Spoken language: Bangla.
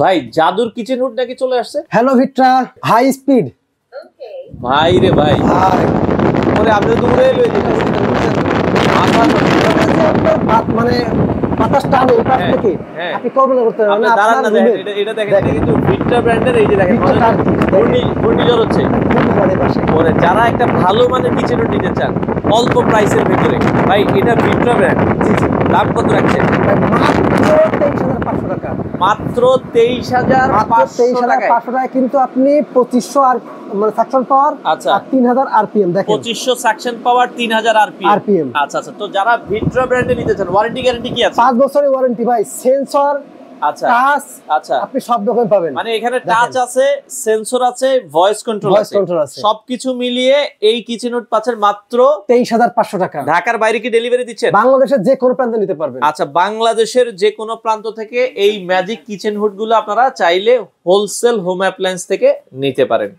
ভাই জাদুর কিচেন হুড নাকি চলে আসছে। হ্যালো ভিট্রা হাই স্পিড। ভাই রে ভাই পরে আপনি দূরে লয়ে যেতে মানে বাতাস টানে এই পাশ থেকে আপনি কল্পনা করতে পারবেন না। দাঁড়ান না, দেখেন এটা দেখেন, এটা কিন্তু ভিট্রা ব্র্যান্ডের। এই যে দেখেন ঘূর্ণিঝড় হচ্ছে পরে। যারা একটা ভালো মানের কিচেন হুড নিতে চান অল্প প্রাইসের ভিতরে, ভাই এটা ভিট্রা ব্র্যান্ড। দাম কত রাখছেন? মাত্র 23,500 টাকা। কিন্তু আপনি 2500 আর মানে সাকশন পাওয়ার, আচ্ছা 3000 আরপিএম দেখেন। 2500 সাকশন পাওয়ার, 3000 আরপিএম। আচ্ছা আচ্ছা, তো যারা ভিট্রা ব্র্যান্ডে নিতে চান ওয়ারেন্টি গ্যারান্টি কি আছে? 5 বছরের ওয়ারেন্টি ভাই। সেন্সর, আচ্ছা টাচ, আচ্ছা আপনি সব রকম পাবেন। মানে এখানে টাচ আছে, সেন্সর আছে, ভয়েস কন্ট্রোল আছে, সবকিছু মিলিয়ে এই কিচেন হুড পাচ্ছেন মাত্র 23,500 টাকা। ঢাকার বাইরে কি ডেলিভারি দিচ্ছেন? বাংলাদেশের যে কোনো প্রান্তে নিতে পারবেন। আচ্ছা, বাংলাদেশের যে কোনো প্রান্ত থেকে এই ম্যাজিক কিচেন হুড গুলো আপনারা চাইলে হোলসেল হোম অ্যাপ্লায়েন্স থেকে নিতে পারেন।